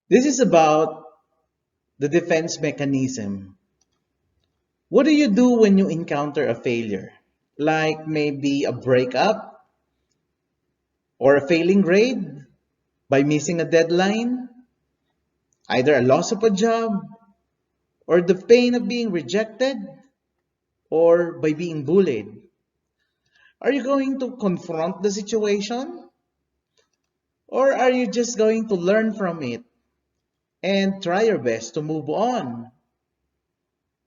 This is about the defense mechanism. What do you do when you encounter a failure? Like maybe a breakup or a failing grade by missing a deadline, either a loss of a job or the pain of being rejected or by being bullied. Are you going to confront the situation or are you just going to learn from it and try your best to move on?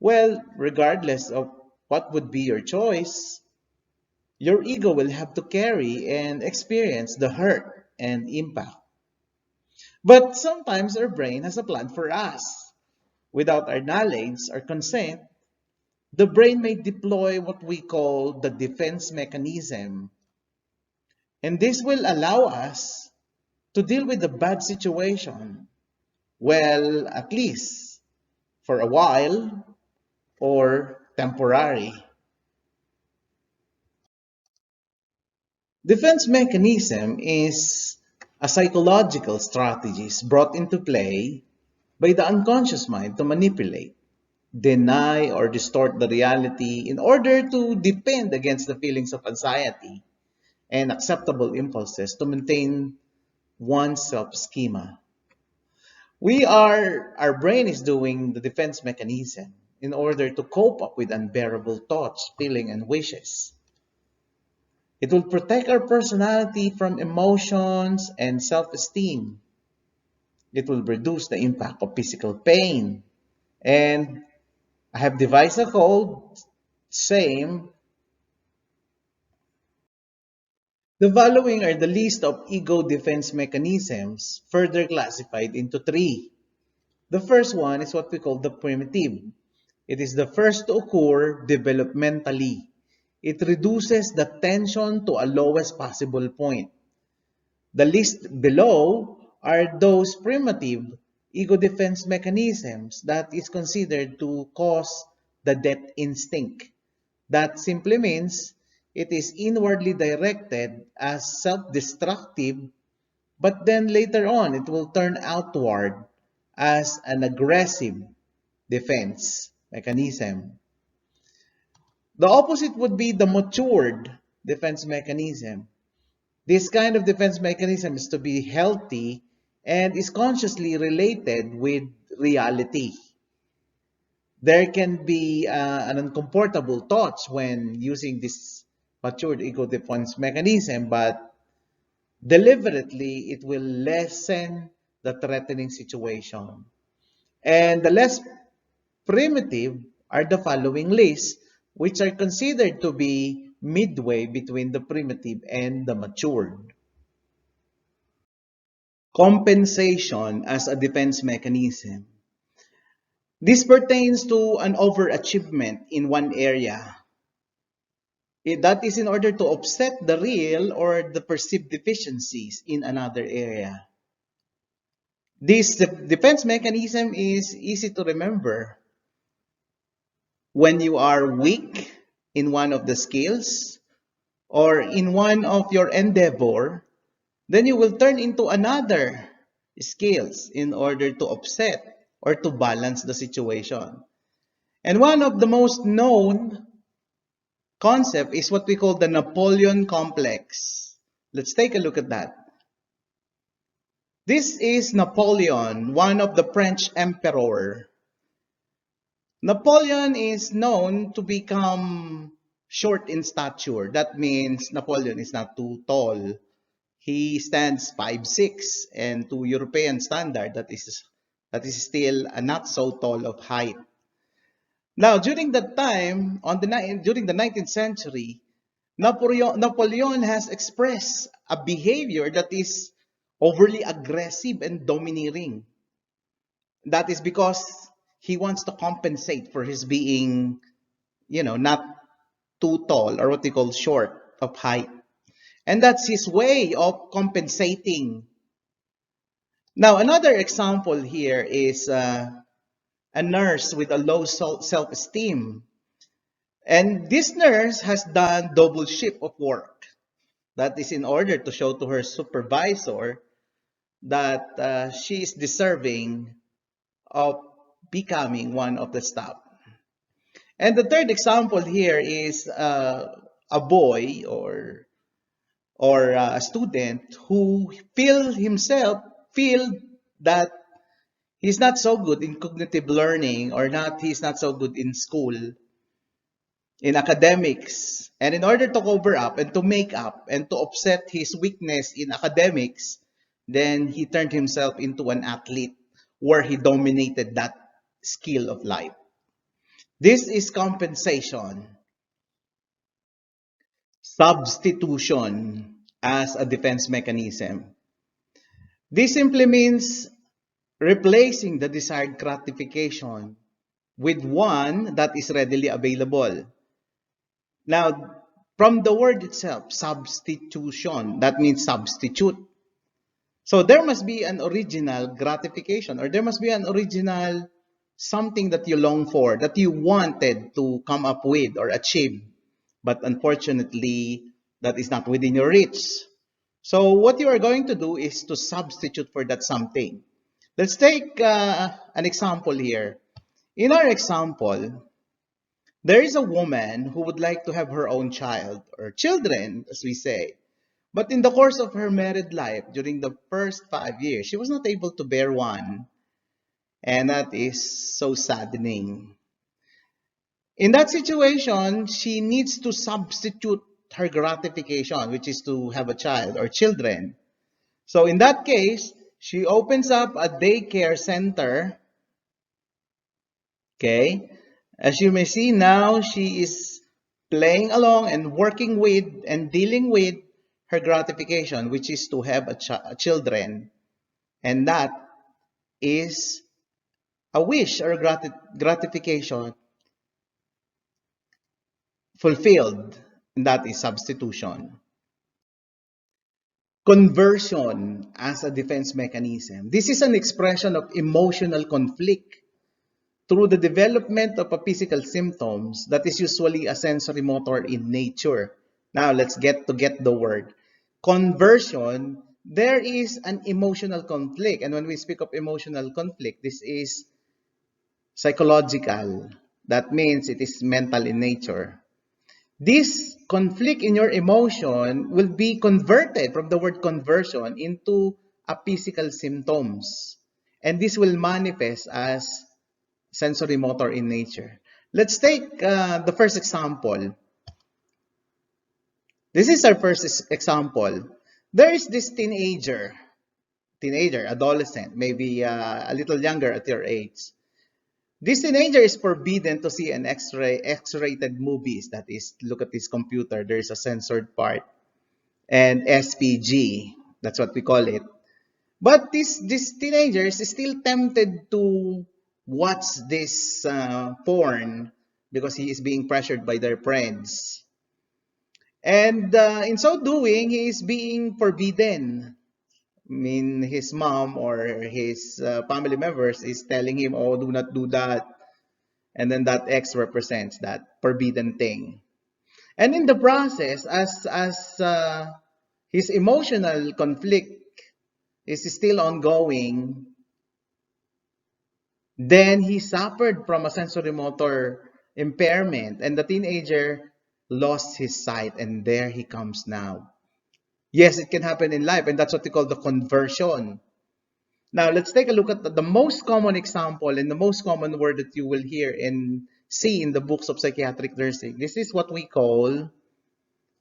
Well, regardless of what would be your choice, your ego will have to carry and experience the hurt and impact. But sometimes our brain has a plan for us. Without our knowledge or consent, the brain may deploy what we call the defense mechanism. And this will allow us to deal with the bad situation, well, at least for a while or temporary. Defense mechanism is a psychological strategies brought into play by the unconscious mind to manipulate, deny, or distort the reality in order to defend against the feelings of anxiety and acceptable impulses to maintain one's self-schema. Our brain is doing the defense mechanism in order to cope up with unbearable thoughts, feelings, and wishes. It will protect our personality from emotions and self-esteem. It will reduce the impact of physical pain. And I have devised a code, same. The following are the list of ego defense mechanisms, further classified into three. The first one is what we call the primitive. It is the first to occur developmentally. It reduces the tension to a lowest possible point. The list below are those primitive ego defense mechanisms that is considered to cause the death instinct. That simply means it is inwardly directed as self-destructive, but then later on it will turn outward as an aggressive defense mechanism. The opposite would be the matured defense mechanism. This kind of defense mechanism is to be healthy and is consciously related with reality. There can be an uncomfortable thoughts when using this matured ego defense mechanism, but deliberately it will lessen the threatening situation. And the less primitive are the following lists, which are considered to be midway between the primitive and the matured. Compensation as a defense mechanism. This pertains to an overachievement in one area. That is in order to offset the real or the perceived deficiencies in another area. This defense mechanism is easy to remember. When you are weak in one of the skills or in one of your endeavor, then you will turn into another skills in order to offset or to balance the situation. And one of the most known concept is what we call the Napoleon complex. Let's take a look at that. This is Napoleon, one of the French emperor. Napoleon is known to become short in stature. That means Napoleon is not too tall. He stands 5'6", and to European standard, that is still not so tall of height. Now, during that time, during the 19th century, Napoleon has expressed a behavior that is overly aggressive and domineering. That is because he wants to compensate for his being, not too tall or what they call short of height. And that's his way of compensating. Now, another example here is a nurse with a low self-esteem. And this nurse has done double shift of work. That is in order to show to her supervisor that she is deserving of becoming one of the staff. And the third example here is a boy or a student who feel that he's not so good in cognitive learning, or not he's not so good in school, in academics. And in order to cover up and to make up and to offset his weakness in academics, then he turned himself into an athlete where he dominated that skill of life. This is compensation. Substitution as a defense mechanism. This simply means replacing the desired gratification with one that is readily available. Now, from the word itself, substitution, that means substitute. So there must be an original gratification, or there must be an original something that you long for, that you wanted to come up with or achieve. But unfortunately, that is not within your reach. So what you are going to do is to substitute for that something. Let's take an example here. In our example, there is a woman who would like to have her own child, or children, as we say. But in the course of her married life, during the first 5 years, she was not able to bear one. And that is so saddening. In that situation, she needs to substitute her gratification, which is to have a child or children. So in that case, she opens up a daycare center. Okay. As you may see now, she is playing along and working with and dealing with her gratification, which is to have a children. And that is a wish or gratification fulfilled. And that is substitution. Conversion as a defense mechanism. This is an expression of emotional conflict through the development of a physical symptoms that is usually a sensory motor in nature. Now let's get the word. Conversion, there is an emotional conflict. And when we speak of emotional conflict, this is psychological. That means it is mental in nature. This conflict in your emotion will be converted from the word conversion into a physical symptoms. And this will manifest as sensory motor in nature. Let's take the first example. This is our first example. There is this teenager, adolescent, maybe a little younger at your age. This teenager is forbidden to see an X-rated movies. That is, look at this computer. There is a censored part. And SPG, that's what we call it. But this teenager is still tempted to watch this porn because he is being pressured by their friends. And in so doing, he is being forbidden. I mean, his mom or his family members is telling him, oh, do not do that. And then that X represents that forbidden thing. And in the process, as his emotional conflict is still ongoing, then he suffered from a sensory motor impairment, and the teenager lost his sight, and there he comes now. Yes, it can happen in life, and that's what we call the conversion. Now, let's take a look at the most common example and the most common word that you will hear and see in the books of psychiatric nursing. This is what we call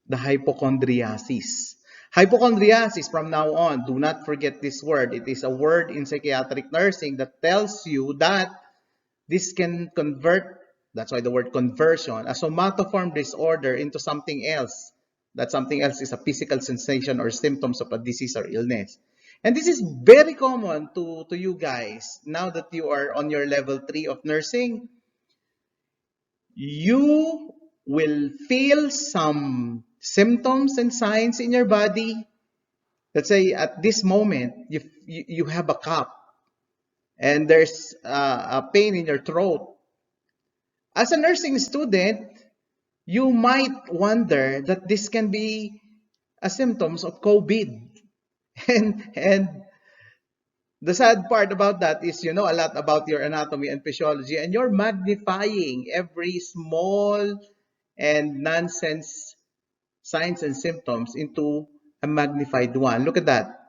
the hypochondriasis. Hypochondriasis, from now on, do not forget this word. It is a word in psychiatric nursing that tells you that this can convert, that's why the word conversion, a somatoform disorder into something else. That something else is a physical sensation or symptoms of a disease or illness. And this is very common to you guys. Now that you are on your level 3 of nursing, you will feel some symptoms and signs in your body. Let's say at this moment, you have a cough and there's a pain in your throat. As a nursing student, you might wonder that this can be a symptoms of COVID. And The sad part about that is you know a lot about your anatomy and physiology, and you're magnifying every small and nonsense signs and symptoms into a magnified one. Look at that.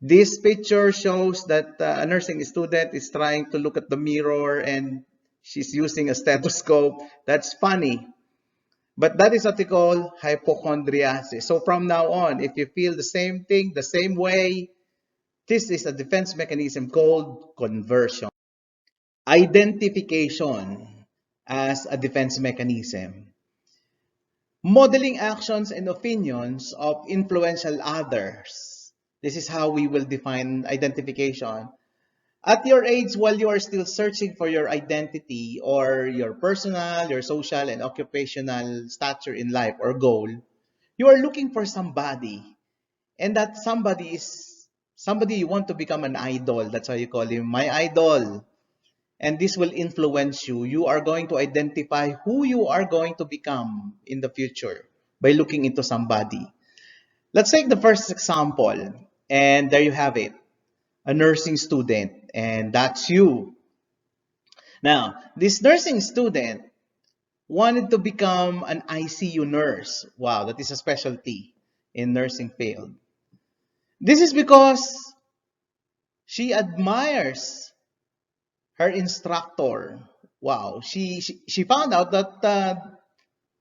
This picture shows that a nursing student is trying to look at the mirror and she's using a stethoscope. That's funny. But that is what we call hypochondriasis. So from now on, if you feel the same thing, the same way, this is a defense mechanism called conversion. Identification as a defense mechanism. Modeling actions and opinions of influential others. This is how we will define identification. At your age, while you are still searching for your identity or your personal, your social, and occupational stature in life or goal, you are looking for somebody. And that somebody is somebody you want to become an idol. That's why you call him my idol. And this will influence you. You are going to identify who you are going to become in the future by looking into somebody. Let's take the first example. And there you have it. A nursing student. And that's you. Now, this nursing student wanted to become an ICU nurse. Wow, that is a specialty in nursing field. This is because she admires her instructor. Wow, she found out that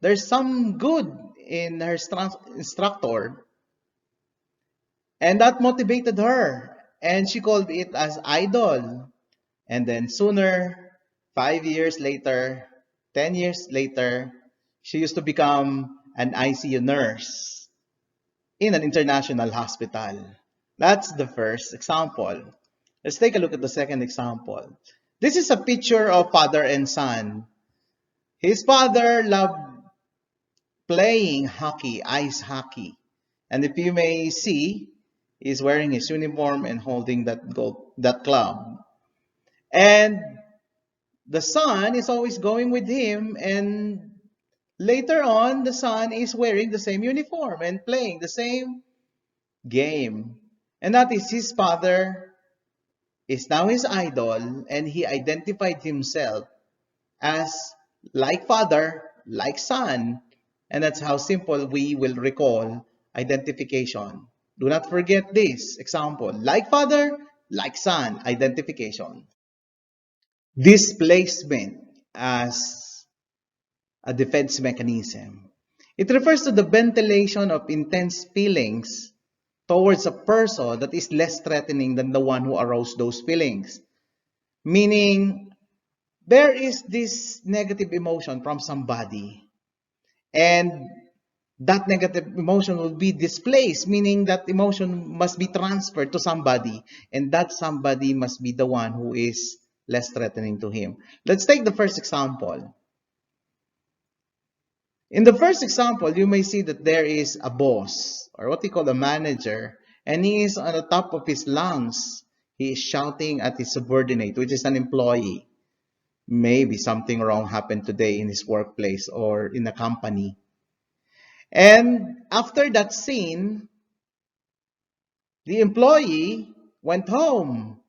there's some good in her instructor, and that motivated her, and she called it as idol. And then sooner, 5 years later, 10 years later, she used to become an ICU nurse in an international hospital. That's the first example. Let's take a look at the second example. This is a picture of father and son. His father loved playing hockey, ice hockey. And if you may see, he's wearing his uniform and holding that club. And the son is always going with him, and later on, the son is wearing the same uniform and playing the same game. And that is his father is now his idol, and he identified himself as like father, like son. And that's how simple we will recall identification. Do not forget this example. Like father, like son, identification. Displacement as a defense mechanism. It refers to the ventilation of intense feelings towards a person that is less threatening than the one who aroused those feelings. Meaning, there is this negative emotion from somebody, and that negative emotion will be displaced, meaning that emotion must be transferred to somebody, and that somebody must be the one who is less threatening to him. Let's take the first example. In the first example, you may see that there is a boss, or what we call a manager, and he is on the top of his lungs. He is shouting at his subordinate, which is an employee. Maybe something wrong happened today in his workplace or in a company. And after that scene, the employee went home.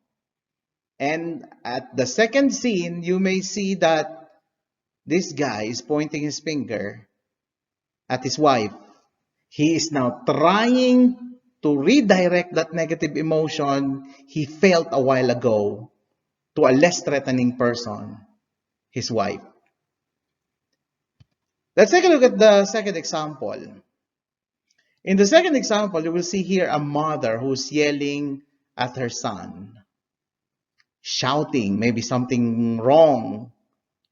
And at the second scene, you may see that this guy is pointing his finger at his wife. He is now trying to redirect that negative emotion he felt a while ago to a less threatening person, his wife. Let's take a look at the second example. In the second example, you will see here a mother who's yelling at her son, shouting, maybe something wrong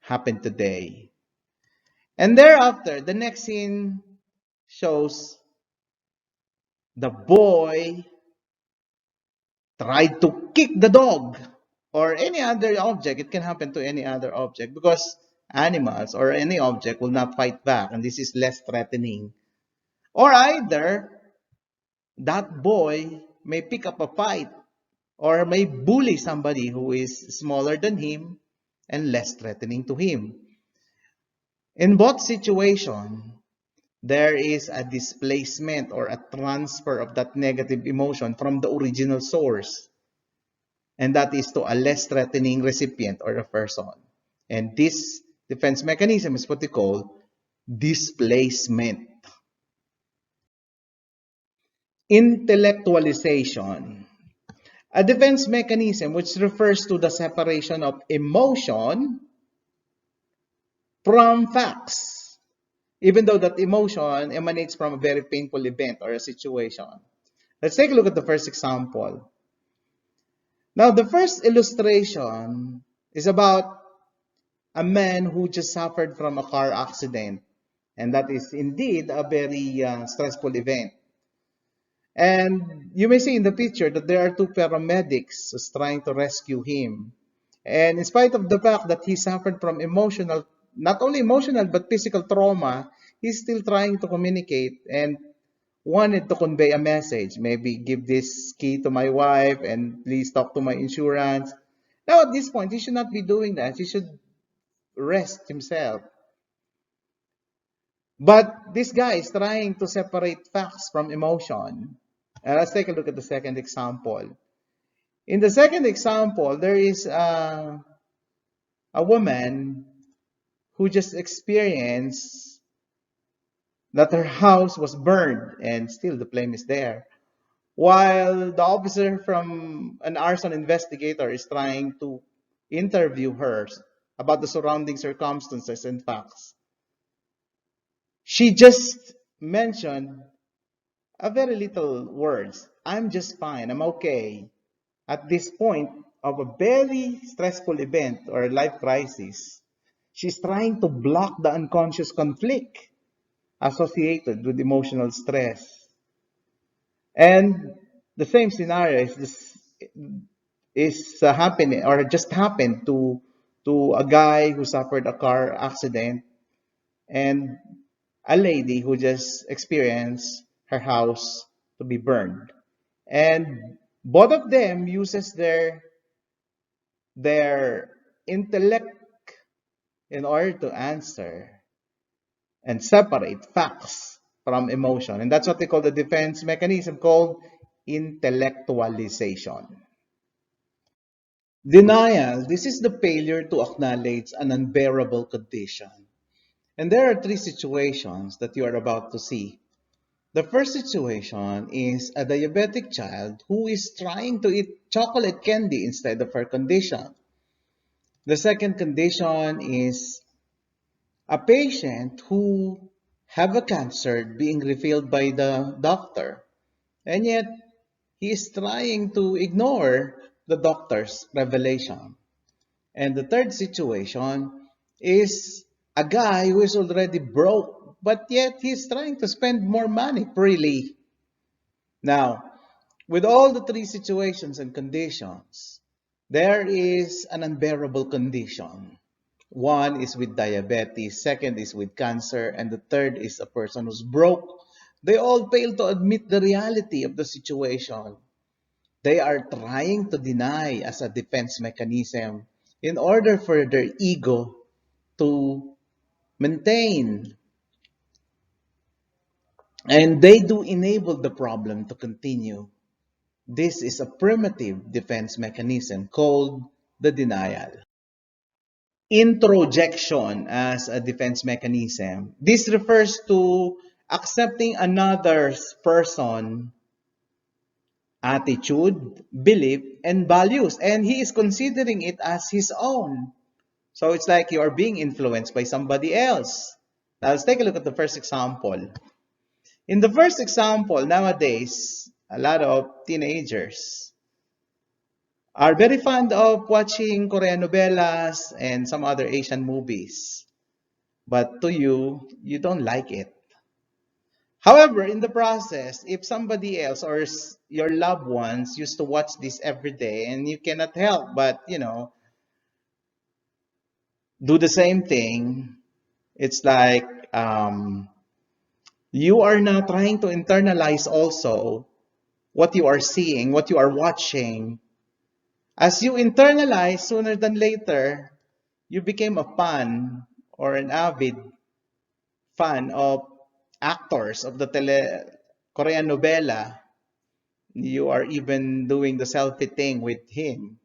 happened today. And thereafter, the next scene shows the boy tried to kick the dog or any other object. It can happen to any other object because animals or any object will not fight back, and this is less threatening. Or either that boy may pick up a fight or may bully somebody who is smaller than him and less threatening to him. In both situations, there is a displacement or a transfer of that negative emotion from the original source. and that is to a less threatening recipient or a person. And this defense mechanism is what we call displacement. Intellectualization. A defense mechanism which refers to the separation of emotion from facts, even though that emotion emanates from a very painful event or a situation. Let's take a look at the first example. Now, the first illustration is about a man who just suffered from a car accident, and that is indeed a very stressful event. And you may see in the picture that there are two paramedics who's trying to rescue him. And in spite of the fact that he suffered from emotional, not only emotional, but physical trauma, he's still trying to communicate and wanted to convey a message. Maybe give this key to my wife and please talk to my insurance. Now, at this point, he should not be doing that. He should rest himself. But this guy is trying to separate facts from emotion. And let's take a look at the second example. In the second example, there is a woman who just experienced that her house was burned and still the flame is there. While the officer from an arson investigator is trying to interview her about the surrounding circumstances and facts. She just mentioned a very little words. I'm just fine. I'm okay. At this point of a very stressful event or life crisis, she's trying to block the unconscious conflict associated with emotional stress. And the same scenario is happening or just happened to a guy who suffered a car accident and a lady who just experienced her house to be burned. And both of them uses their intellect in order to answer and separate facts from emotion. And that's what they call the defense mechanism called intellectualization. Denial. This is the failure to acknowledge an unbearable condition. And there are three situations that you are about to see. The first situation is a diabetic child who is trying to eat chocolate candy instead of her condition. The second condition is a patient who have a cancer being revealed by the doctor, and yet he is trying to ignore the doctor's revelation. And the third situation is a guy who is already broke, but yet he's trying to spend more money freely. Now, with all the three situations and conditions, there is an unbearable condition. One is with diabetes, second is with cancer, and the third is a person who's broke. They all fail to admit the reality of the situation. They are trying to deny as a defense mechanism in order for their ego to maintain. And they do enable the problem to continue. This is a primitive defense mechanism called the denial. Introjection as a defense mechanism. This refers to accepting another person attitude, belief, and values, and he is considering it as his own. So it's like you are being influenced by somebody else. Now let's take a look at the first example. In the first example, nowadays, a lot of teenagers are very fond of watching Korean novelas and some other Asian movies. But to you, you don't like it. However, in the process, if somebody else or your loved ones used to watch this every day and you cannot help but, do the same thing, it's like you are now trying to internalize also what you are seeing, what you are watching. As you internalize, sooner than later, you became a fan or an avid fan of actors of the Korean novela. You are even doing the selfie thing with him.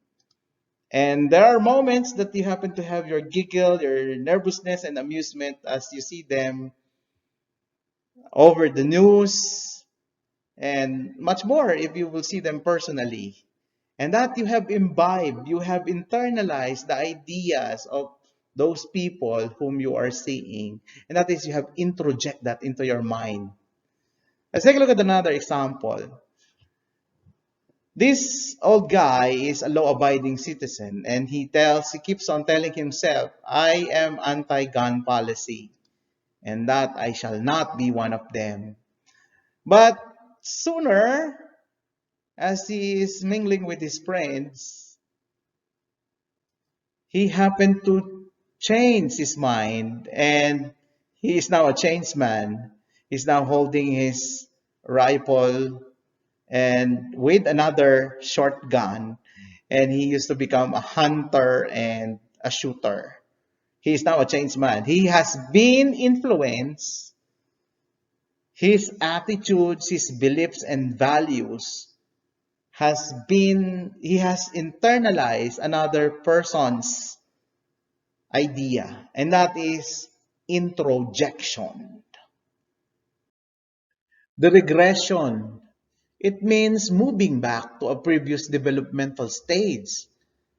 And there are moments that you happen to have your giggle, your nervousness, and amusement as you see them over the news, and much more if you will see them personally. And that you have imbibed, you have internalized the ideas of those people whom you are seeing. And that is, you have introject that into your mind. Let's take a look at another example. This old guy is a law-abiding citizen, and he keeps on telling himself, I am anti-gun policy, and that I shall not be one of them. But sooner, as he is mingling with his friends, he happened to change his mind, and he is now a changed man. He's now holding his rifle and with another shotgun, and he used to become a hunter and a shooter. He is now a changed man. He has been influenced. His attitudes, his beliefs and values he has internalized another person's idea, and that is introjection. The regression, it means moving back to a previous developmental stage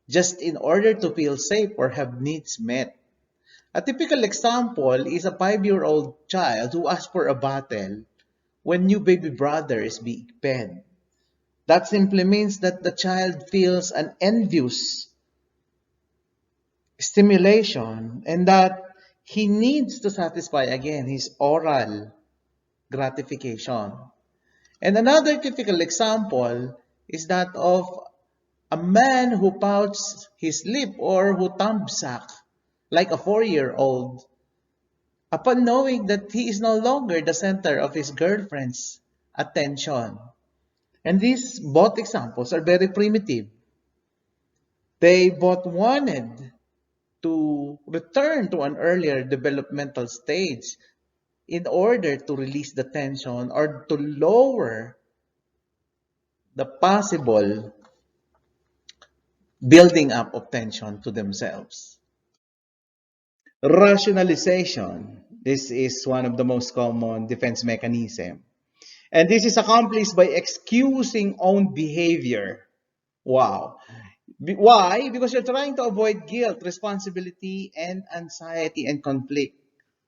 just in order to feel safe or have needs met. A typical example is a 5-year-old child who asks for a bottle when new baby brother is being fed. That simply means that the child feels an envious stimulation and that he needs to satisfy again his oral gratification. And another typical example is that of a man who pouts his lip or who thumbsuck like a 4-year-old upon knowing that he is no longer the center of his girlfriend's attention. And these both examples are very primitive. They both wanted to return to an earlier developmental stage in order to release the tension or to lower the possible building up of tension to themselves. Rationalization. This is one of the most common defense mechanisms. And this is accomplished by excusing own behavior. Wow. Why? Because you're trying to avoid guilt, responsibility, and anxiety and conflict.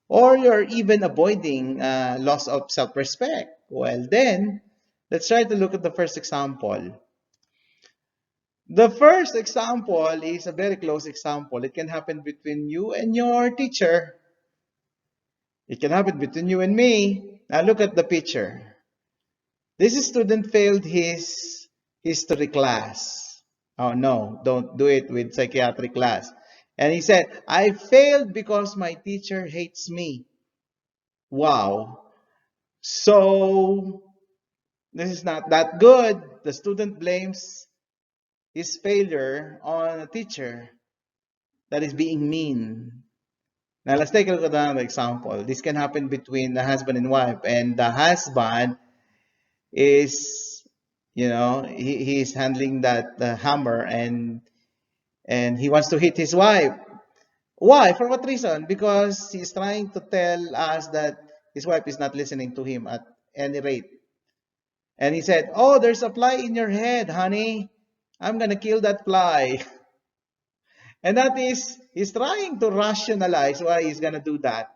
Or you're even avoiding loss of self-respect. Well, then, let's try to look at the first example. The first example is a very close example. It can happen between you and your teacher. It can happen between you and me. Now look at the picture. This student failed his history class. Oh no, don't do it with psychiatric class. And he said, I failed because my teacher hates me. Wow. So this is not that good. The student blames his failure on a teacher that is being mean. Now let's take a look at another example. This can happen between the husband and wife, and the husband is, he's handling that hammer and he wants to hit his wife. Why? For what reason? Because he's trying to tell us that his wife is not listening to him at any rate. And he said, oh, there's a fly in your head, honey. I'm going to kill that fly. And that is, he's trying to rationalize why he's going to do that.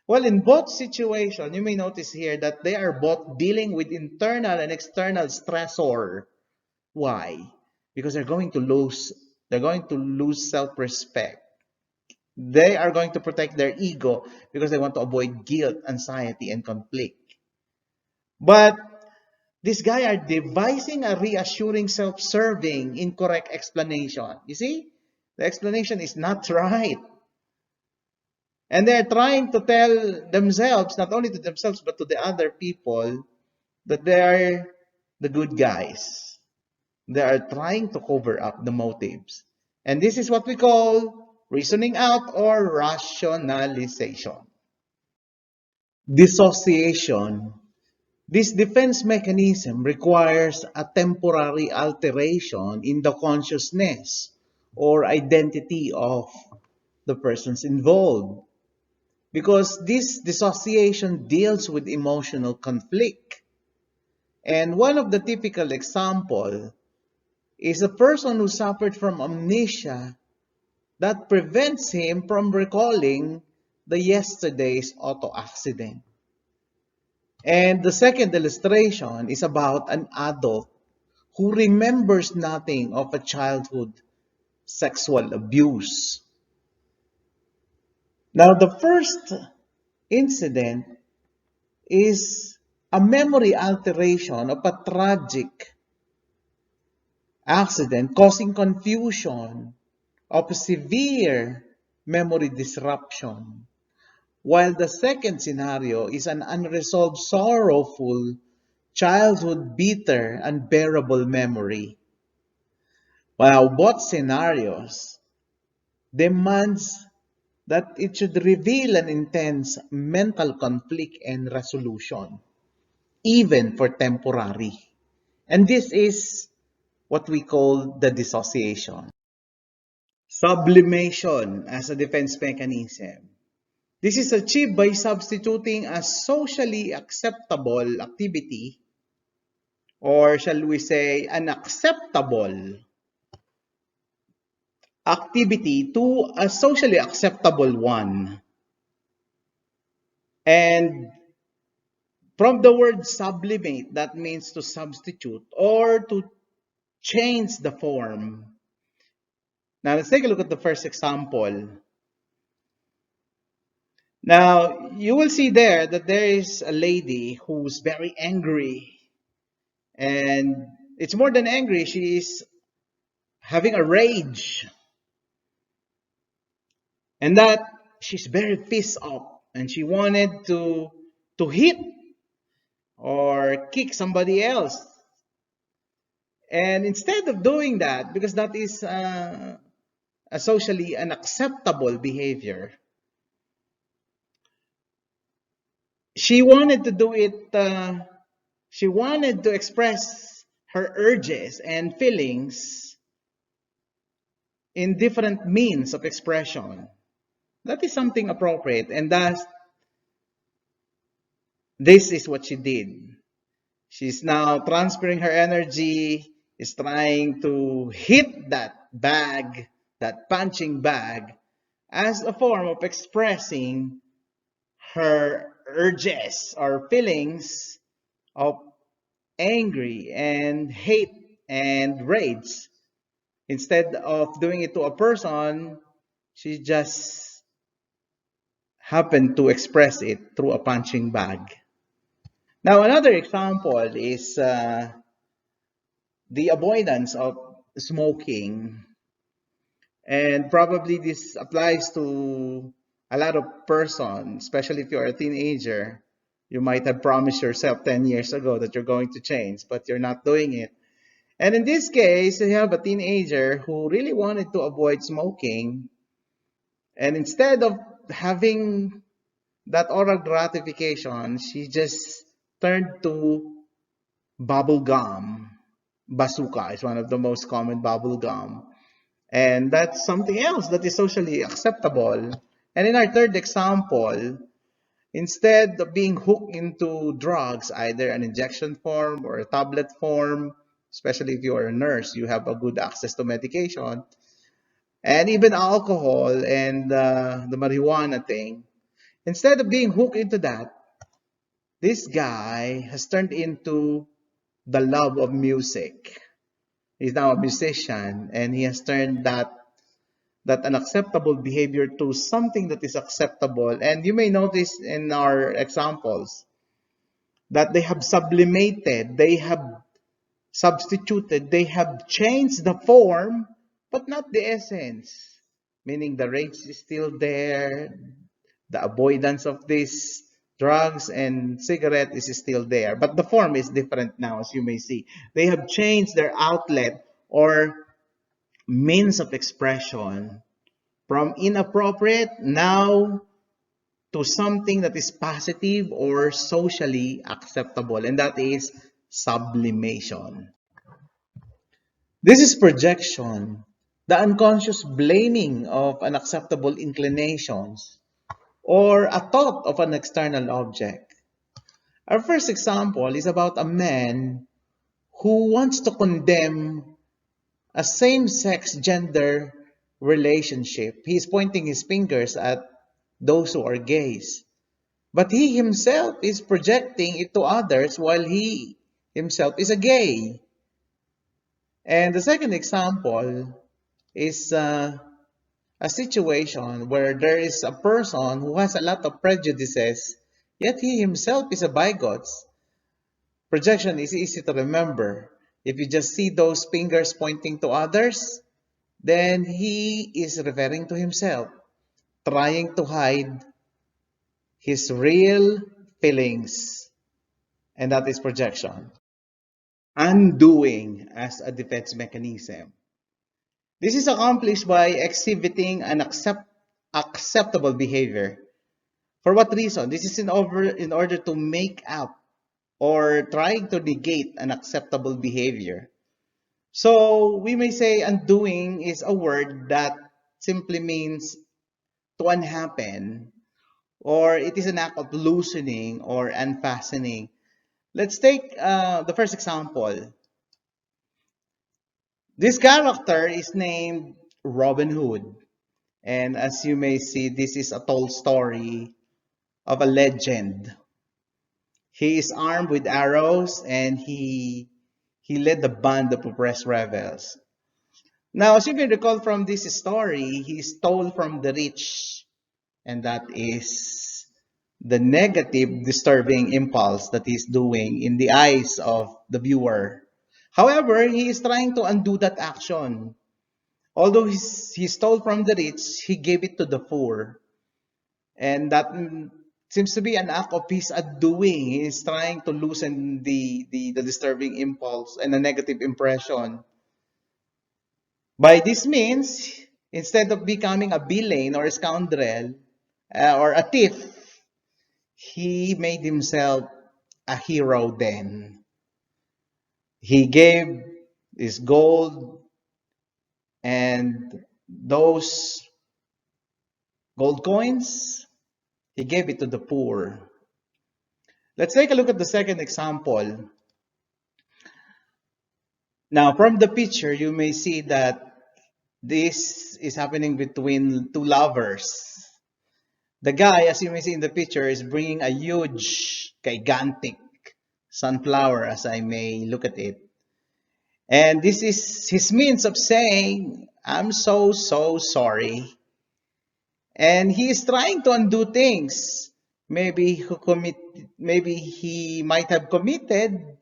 Well, in both situations, you may notice here that they are both dealing with internal and external stressor. Why? Because they're going to lose self-respect. They are going to protect their ego because they want to avoid guilt, anxiety, and conflict. But this guy are devising a reassuring, self-serving, incorrect explanation. You see? The explanation is not right. And they're trying to tell themselves, not only to themselves, but to the other people, that they are the good guys. They are trying to cover up the motives. And this is what we call reasoning out or rationalization. Dissociation. This defense mechanism requires a temporary alteration in the consciousness or identity of the persons involved. Because this dissociation deals with emotional conflict. And one of the typical example is a person who suffered from amnesia that prevents him from recalling the yesterday's auto accident. And the second illustration is about an adult who remembers nothing of a childhood sexual abuse. Now, the first incident is a memory alteration of a tragic accident causing confusion of severe memory disruption. While the second scenario is an unresolved, sorrowful, childhood bitter, unbearable memory. While both scenarios demands that it should reveal an intense mental conflict and resolution, even for temporary. And this is what we call the dissociation. Sublimation as a defense mechanism. This is achieved by substituting a socially acceptable activity, or shall we say an acceptable activity, to a socially acceptable one. And from the word sublimate, that means to substitute or to change the form. Now let's take a look at the first example. Now you will see there that there is a lady who's very angry, and it's more than angry, she is having a rage, and that she's very pissed off and she wanted to hit or kick somebody else. And instead of doing that, because that is a socially unacceptable behavior, she wanted to do it, she wanted to express her urges and feelings in different means of expression. That is something appropriate, and this is what she did. She's now transferring her energy, is trying to hit that bag, that punching bag, as a form of expressing her urges or feelings of angry and hate and rage. Instead of doing it to a person, she just happened to express it through a punching bag. Now, another example is the avoidance of smoking. And probably this applies to a lot of persons, especially if you're a teenager. You might have promised yourself 10 years ago that you're going to change, but you're not doing it. And in this case, you have a teenager who really wanted to avoid smoking. And instead of having that oral gratification, she just turned to bubble gum. Bazooka is one of the most common bubble gum. And that's something else that is socially acceptable. And in our third example, instead of being hooked into drugs, either an injection form or a tablet form, especially if you're a nurse, you have a good access to medication, and even alcohol and the marijuana thing, instead of being hooked into that, this guy has turned into the love of music. He's now a musician, and he has turned that unacceptable behavior to something that is acceptable. And you may notice in our examples that they have sublimated, they have substituted, they have changed the form, but not the essence. Meaning the rage is still there, the avoidance of these drugs and cigarette is still there, but the form is different now, as you may see. They have changed their outlet or means of expression from inappropriate now to something that is positive or socially acceptable, and that is sublimation. This is projection. the unconscious blaming of unacceptable inclinations, or a thought of an external object. Our first example is about a man who wants to condemn a same-sex gender relationship. He's pointing his fingers at those who are gays. But he himself is projecting it to others while he himself is a gay. And the second example is a situation where there is a person who has a lot of prejudices, yet he himself is a bigot. Projection is easy to remember. If you just see those fingers pointing to others, then he is referring to himself, trying to hide his real feelings, and that is projection. Undoing as a defense mechanism. This is accomplished by exhibiting an acceptable behavior. For what reason? This is in order to make up or trying to negate an acceptable behavior. So we may say undoing is a word that simply means to unhappen, or it is an act of loosening or unfastening. Let's take the first example. This character is named Robin Hood. And as you may see, this is a told story of a legend. He is armed with arrows and he led the band of oppressed rebels. Now, as you can recall from this story, he stole from the rich, and that is the negative, disturbing impulse that he's doing in the eyes of the viewer. However, he is trying to undo that action. Although he stole from the rich, he gave it to the poor. And that seems to be an act of his undoing. He is trying to loosen the disturbing impulse and a negative impression. By this means, instead of becoming a villain or a scoundrel or a thief, he made himself a hero then. He gave his gold and those gold coins, he gave it to the poor. Let's take a look at the second example. Now, from the picture, you may see that this is happening between two lovers. The guy, as you may see in the picture, is bringing a huge, gigantic sunflower, as I may look at it. And this is his means of saying, I'm so sorry. And he is trying to undo things. Maybe he might have committed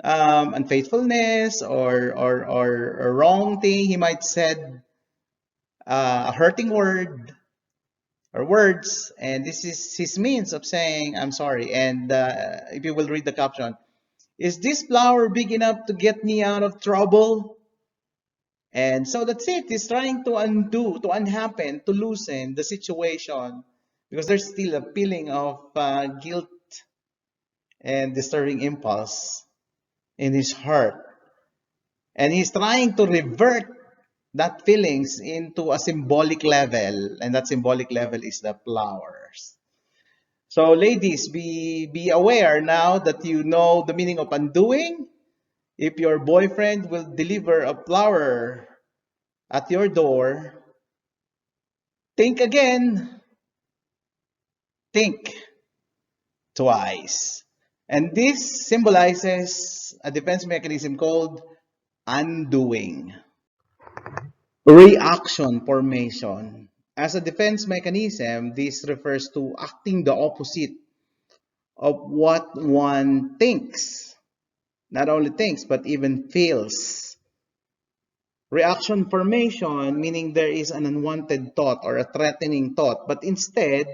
unfaithfulness or a wrong thing. He might said a hurting word or words, and this is his means of saying I'm sorry. And if you will read the caption, is this flower big enough to get me out of trouble? And so that's it. He's trying to undo, to unhappen, to loosen the situation because there's still a feeling of guilt and disturbing impulse in his heart. And he's trying to revert that feelings into a symbolic level, and that symbolic level is the flowers. So ladies, be aware now that you know the meaning of undoing. If your boyfriend will deliver a flower at your door, think again, think twice. And this symbolizes a defense mechanism called undoing. Reaction formation. As a defense mechanism, this refers to acting the opposite of what one thinks. Not only thinks, but even feels. Reaction formation, meaning there is an unwanted thought or a threatening thought, but instead,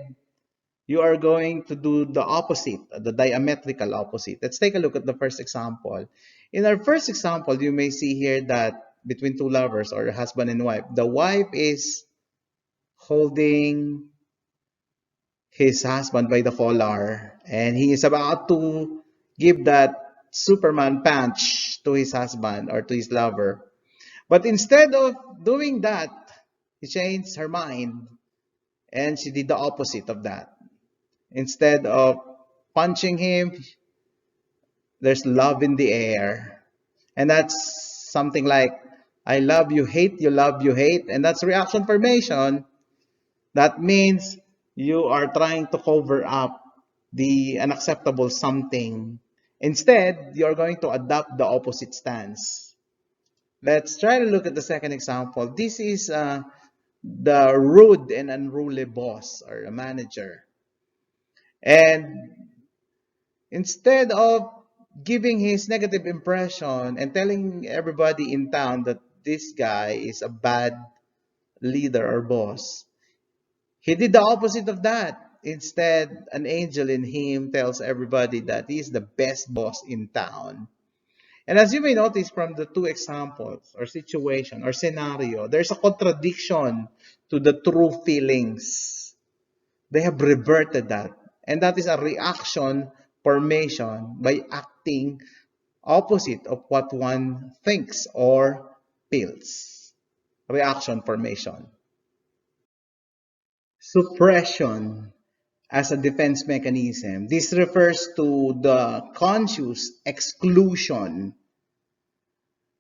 you are going to do the opposite, the diametrical opposite. Let's take a look at the first example. In our first example, you may see here that between two lovers or husband and wife, the wife is holding his husband by the collar and he is about to give that Superman punch to his husband or to his lover. But instead of doing that, she changed her mind and she did the opposite of that. Instead of punching him, there's love in the air. And that's something like, I love you, hate, you love, you hate. And that's reaction formation. That means you are trying to cover up the unacceptable something. Instead, you're going to adopt the opposite stance. Let's try to look at the second example. This is the rude and unruly boss or a manager. And instead of giving his negative impression and telling everybody in town that this guy is a bad leader or boss, he did the opposite of that. Instead, an angel in him tells everybody that he's the best boss in town. And as you may notice from the two examples or situation or scenario, there's a contradiction to the true feelings. They have reverted that. And that is a reaction formation by acting opposite of what one thinks or feels. Reaction formation. Suppression as a defense mechanism. This refers to the conscious exclusion.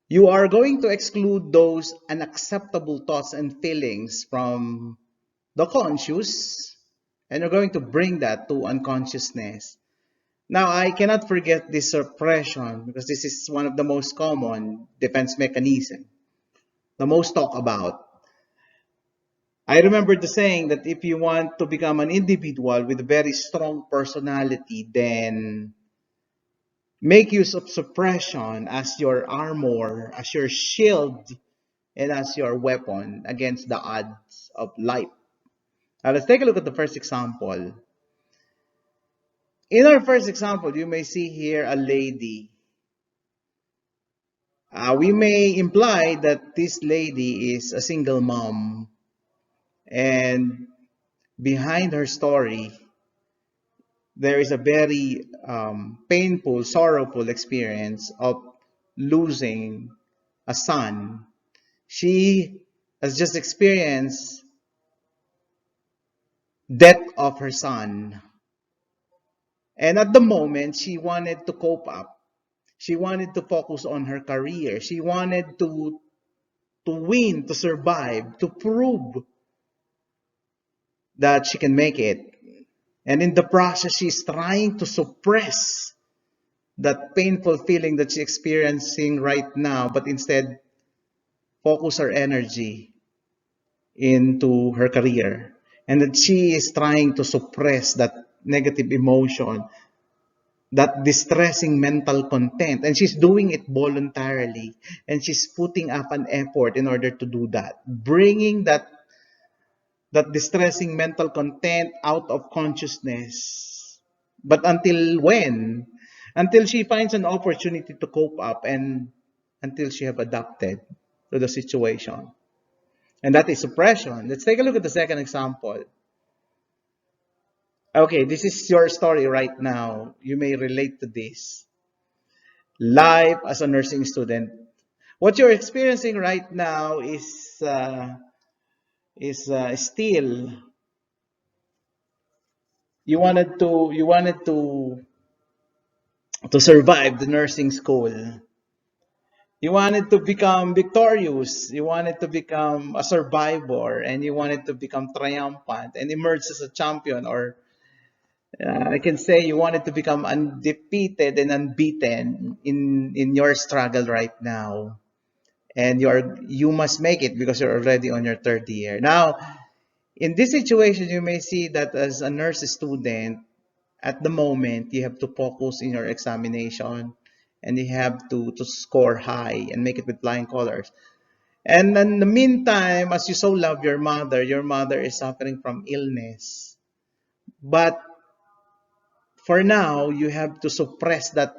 You are going to exclude those unacceptable thoughts and feelings from the conscious, and you're going to bring that to unconsciousness. Now, I cannot forget this suppression because this is one of the most common defense mechanism, the most talked about. I remember the saying that if you want to become an individual with a very strong personality, then make use of suppression as your armor, as your shield, and as your weapon against the odds of life. Now, let's take a look at the first example. In our first example, you may see here a lady. We may imply that this lady is a single mom, and behind her story, there is a very painful, sorrowful experience of losing a son. She has just experienced death of her son. And at the moment, she wanted to cope up. She wanted to focus on her career. She wanted to win, to survive, to prove that she can make it. And in the process, she's trying to suppress that painful feeling that she's experiencing right now, but instead focus her energy into her career. And that she is trying to suppress that negative emotion, that distressing mental content, and she's doing it voluntarily, and she's putting up an effort in order to do that, bringing that distressing mental content out of consciousness. But until when? Until she finds an opportunity to cope up and until she have adapted to the situation. And that is suppression. Let's take a look at the second example. Okay, this is your story right now. You may relate to this. Life as a nursing student. What you're experiencing right now is still you wanted to survive the nursing school. You wanted to become victorious. You wanted to become a survivor, and you wanted to become triumphant and emerge as a champion. Or I can say you wanted to become undefeated and unbeaten in your struggle right now. And you must make it because you're already on your third year. Now, in this situation, you may see that as a nurse student, at the moment, you have to focus in your examination and you have to score high and make it with flying colors. And in the meantime, as you so love your mother is suffering from illness. But for now, you have to suppress that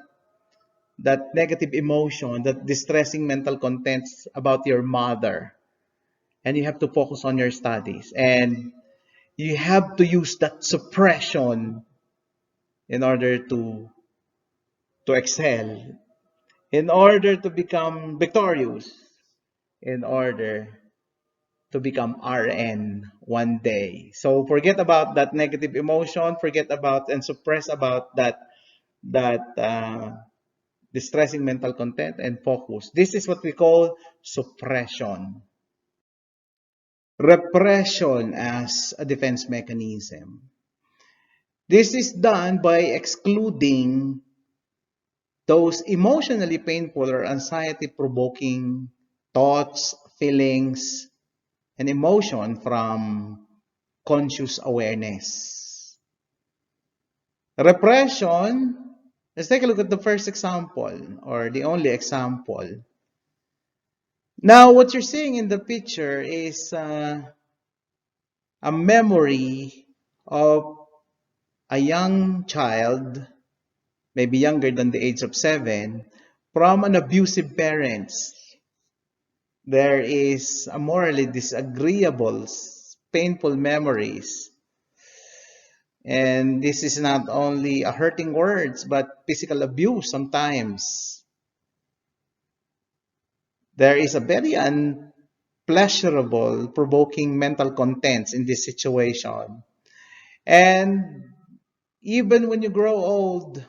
negative emotion, that distressing mental contents about your mother. And you have to focus on your studies. And you have to use that suppression in order to excel, in order to become victorious. in order to become RN one day. So forget about that negative emotion, forget about and suppress about that distressing mental content and focus. This is what we call suppression. Repression as a defense mechanism. This is done by excluding those emotionally painful or anxiety-provoking thoughts, feelings, and emotion from conscious awareness. Repression, let's take a look at the first example, or the only example. Now, what you're seeing in the picture is a memory of a young child, maybe younger than the age of 7, from an abusive parents. There is a morally disagreeable, painful memories. And this is not only a hurting words, but physical abuse sometimes. There is a very unpleasurable, provoking mental contents in this situation. And even when you grow old,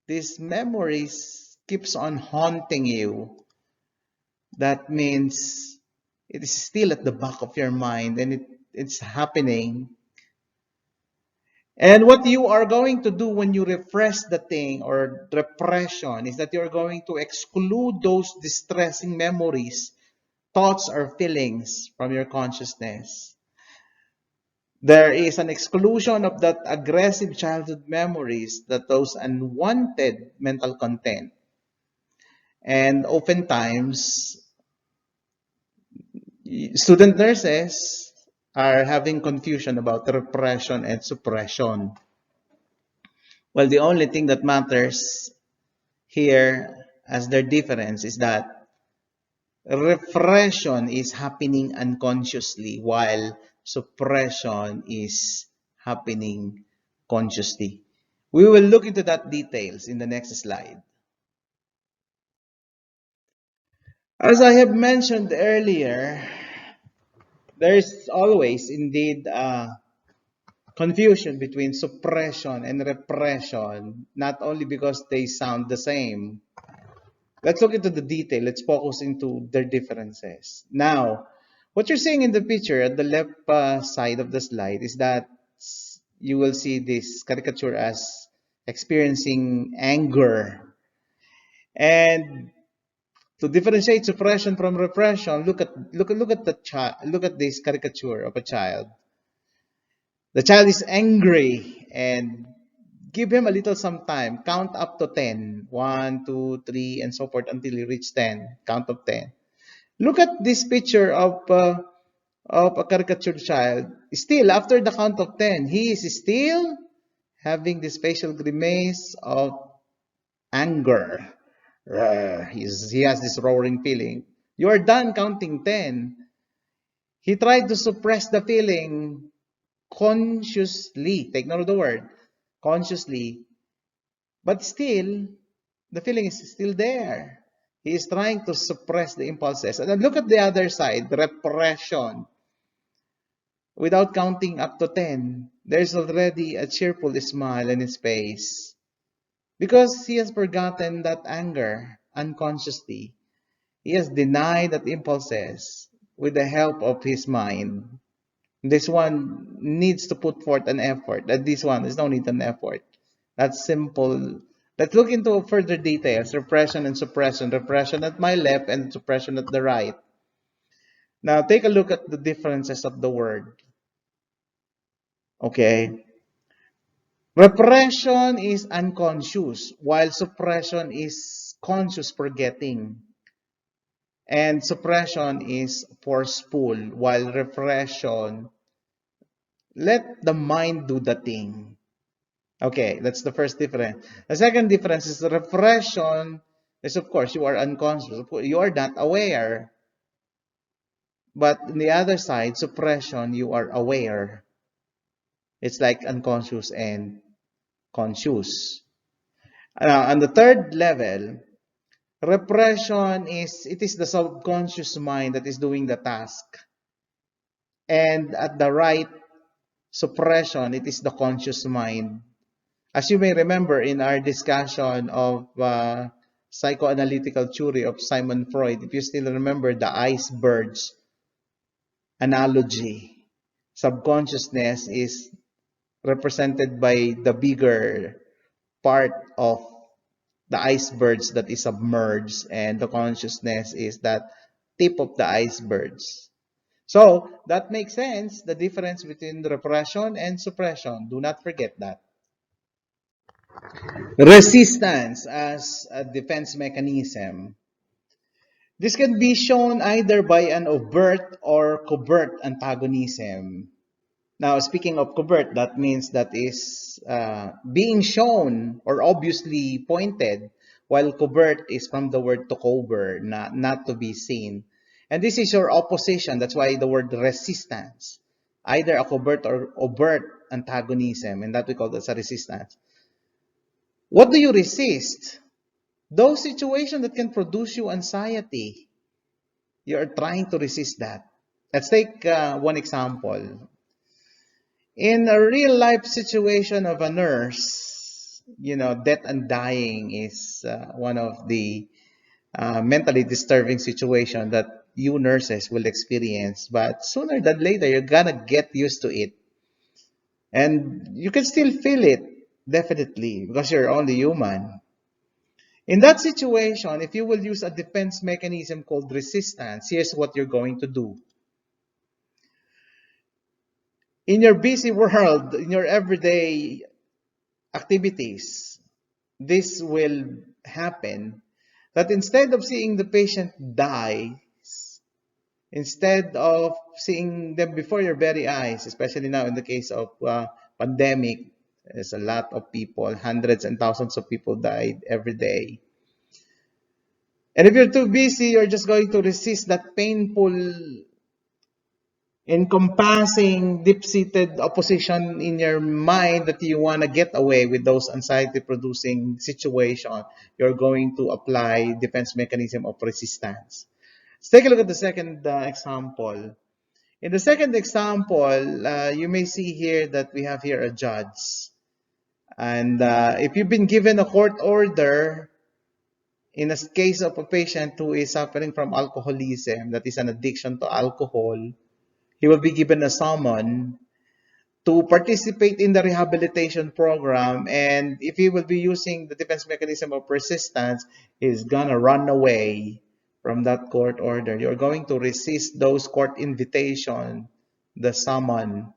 these memories keeps on haunting you. That means it is still at the back of your mind and it's happening. And what you are going to do when you repress the thing or repression is that you're going to exclude those distressing memories, thoughts, or feelings from your consciousness. There is an exclusion of that aggressive childhood memories, that those unwanted mental content. And oftentimes, student nurses are having confusion about repression and suppression. Well, the only thing that matters here as their difference is that repression is happening unconsciously while suppression is happening consciously. We will look into that details in the next slide. As I have mentioned earlier, there is always indeed confusion between suppression and repression, not only because they sound the same. Let's look into the detail. Let's focus into their differences. Now, what you're seeing in the picture at the left side of the slide is that you will see this caricature as experiencing anger. And to differentiate suppression from repression, look at this caricature of a child. The child is angry and give him a little some time. Count up to 10. 1, 2, 3, and so forth until you reach 10. Count of 10. Look at this picture of a caricatured child. Still, after the count of 10, he is still having this facial grimace of anger. He has this roaring feeling. You are done counting 10. He tried to suppress the feeling consciously. Take note of the word. Consciously. But still, the feeling is still there. He is trying to suppress the impulses. And then look at the other side, repression. Without counting up to 10, there's already a cheerful smile in his face. Because he has forgotten that anger unconsciously. He has denied that impulses with the help of his mind. This one needs to put forth an effort. That this one is no need an effort. That's simple. Let's look into further details. Repression and suppression. Repression at my left and suppression at the right. Now take a look at the differences of the word. Okay. Repression is unconscious, while suppression is conscious forgetting. And suppression is forceful, while repression, let the mind do the thing. Okay, that's the first difference. The second difference is the repression is, of course, you are unconscious. You are not aware. But on the other side, suppression, you are aware. It's like unconscious and conscious. On the third level, Repression is the subconscious mind that is doing the task. And at the right, suppression, it is the conscious mind. As you may remember in our discussion of psychoanalytical theory of Simon Freud, if you still remember the icebergs analogy, subconsciousness is represented by the bigger part of the icebergs that is submerged, and the consciousness is that tip of the icebergs. So that makes sense, the difference between repression and suppression. Do not forget that. Resistance as a defense mechanism. This can be shown either by an overt or covert antagonism. Now, speaking of covert, that means that is being shown or obviously pointed, while covert is from the word to cover, not to be seen. And this is your opposition. That's why the word resistance, either a covert or overt antagonism, and that we call this a resistance. What do you resist? Those situations that can produce you anxiety. You are trying to resist that. Let's take one example. In a real life situation of a nurse, death and dying is one of the mentally disturbing situation that you nurses will experience. But sooner than later, you're gonna get used to it. And you can still feel it, definitely, because you're only human. In that situation, if you will use a defense mechanism called resistance, here's what you're going to do. In your busy world, in your everyday activities, this will happen, that instead of seeing the patient die, instead of seeing them before your very eyes, especially now in the case of pandemic, there's a lot of people, hundreds and thousands of people died every day. And if you're too busy, you're just going to resist that painful, encompassing, deep-seated opposition in your mind that you want to get away with those anxiety-producing situations. You're going to apply defense mechanism of resistance. Let's take a look at the second example. In the second example, you may see here that we have here a judge. And if you've been given a court order, in a case of a patient who is suffering from alcoholism, that is an addiction to alcohol, he will be given a summon to participate in the rehabilitation program. And if he will be using the defense mechanism of resistance, he's gonna run away from that court order. You're going to resist those court invitation, the summon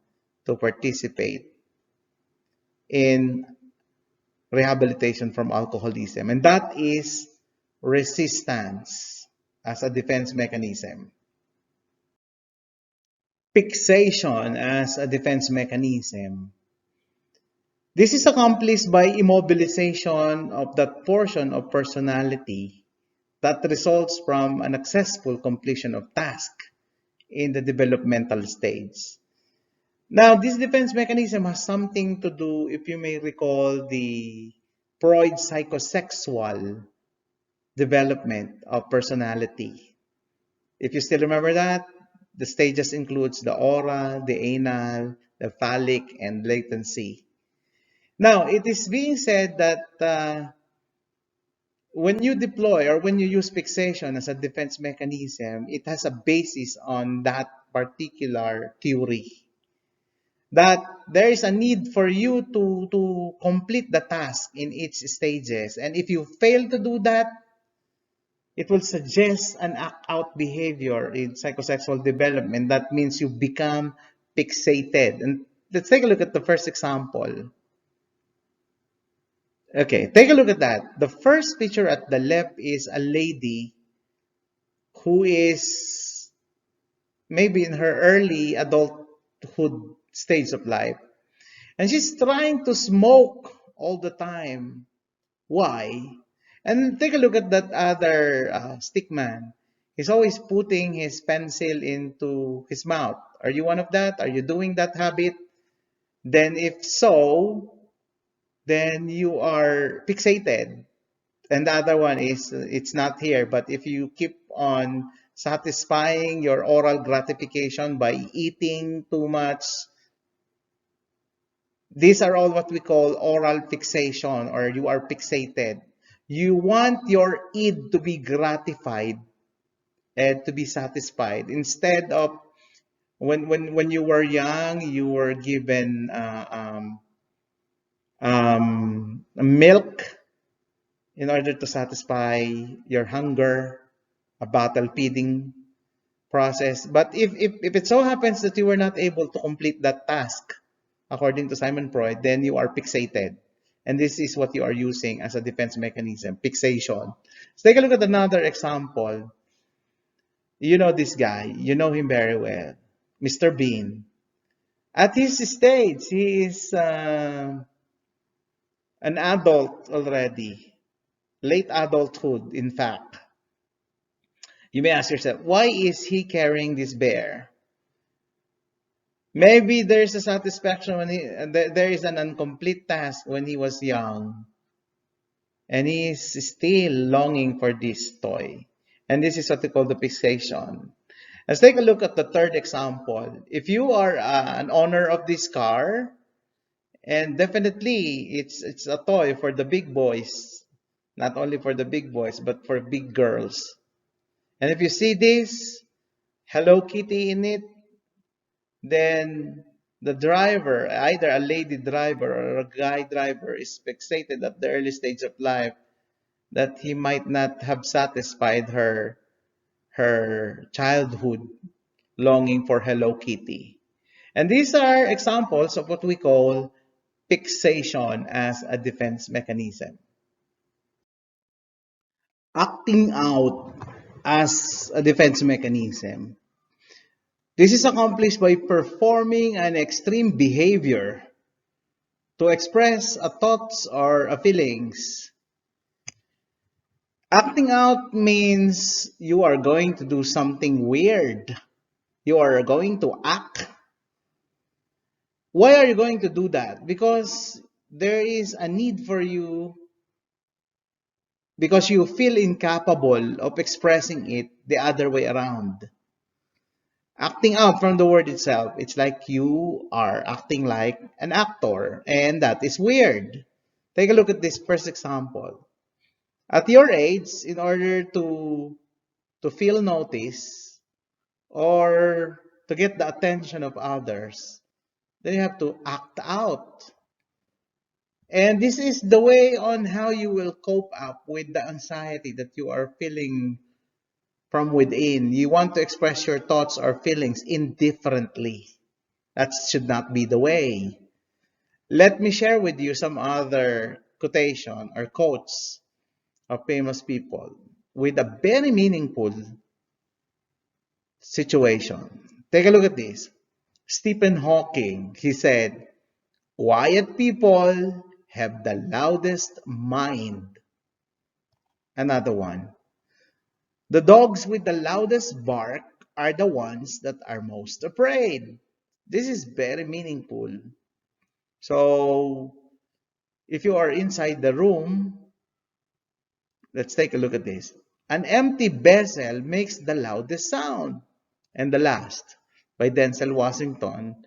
to participate in rehabilitation from alcoholism. And that is resistance as a defense mechanism. Fixation as a defense mechanism. This is accomplished by immobilization of that portion of personality that results from an successful completion of task in the developmental stage. Now, this defense mechanism has something to do, if you may recall, the Freud's psychosexual development of personality. If you still remember that, the stages includes the aura, the anal, the phallic, and latency. Now, it is being said that when you deploy or when you use fixation as a defense mechanism, it has a basis on that particular theory. That there is a need for you to complete the task in its stages. And if you fail to do that, it will suggest an act-out behavior in psychosexual development. That means you become fixated. And let's take a look at the first example. Okay, take a look at that. The first picture at the left is a lady who is maybe in her early adulthood stage of life. And she's trying to smoke all the time. Why? And take a look at that other stick man. He's always putting his pencil into his mouth. Are you one of that? Are you doing that habit? Then if so, then you are fixated. And the other one is, it's not here, but if you keep on satisfying your oral gratification by eating too much, these are all what we call oral fixation, or you are fixated. You want your id to be gratified and to be satisfied. Instead of when you were young, you were given milk in order to satisfy your hunger, a bottle feeding process. But if it so happens that you were not able to complete that task, according to Simon Freud, then you are fixated. And this is what you are using as a defense mechanism, fixation. Let's take a look at another example. You know this guy, you know him very well, Mr. Bean. At his stage, he is an adult already, late adulthood, in fact. You may ask yourself, why is he carrying this bear? Maybe there's a satisfaction when there is an incomplete task when he was young, and he is still longing for this toy. And this is what we call the fixation. Let's take a look at the third example. If you are an owner of this car, and definitely it's a toy for the big boys, not only for the big boys, but for big girls. And if you see this Hello Kitty in it, then the driver, either a lady driver or a guy driver, is fixated at the early stage of life that he might not have satisfied her childhood longing for Hello Kitty. And these are examples of what we call fixation as a defense mechanism. Acting out as a defense mechanism. This is accomplished by performing an extreme behavior to express a thoughts or a feelings. Acting out means you are going to do something weird. You are going to act. Why are you going to do that? Because there is a need for you, because you feel incapable of expressing it the other way around. Acting out, from the word itself, it's like you are acting like an actor, and that is weird. Take a look at this first example. At your age, in order to feel noticed or to get the attention of others, then you have to act out. And this is the way on how you will cope up with the anxiety that you are feeling from within. You want to express your thoughts or feelings indifferently. That should not be the way. Let me share with you some other quotation or quotes of famous people with a very meaningful situation. Take a look at this. Stephen Hawking, he said, quiet people have the loudest mind. Another one. The dogs with the loudest bark are the ones that are most afraid. This is very meaningful. So, if you are inside the room, let's take a look at this. An empty vessel makes the loudest sound. And the last, by Denzel Washington,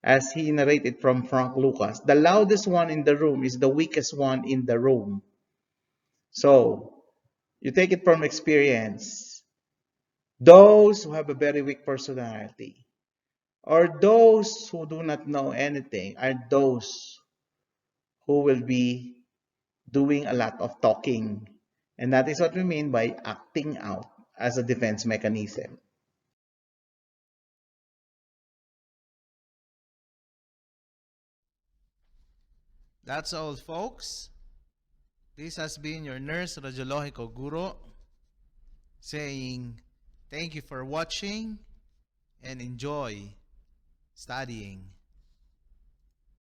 as he narrated from Frank Lucas, the loudest one in the room is the weakest one in the room. So, you take it from experience. Those who have a very weak personality, or those who do not know anything, are those who will be doing a lot of talking. And that is what we mean by acting out as a defense mechanism. That's all, folks. This has been your nurse radiological guru saying thank you for watching and enjoy studying.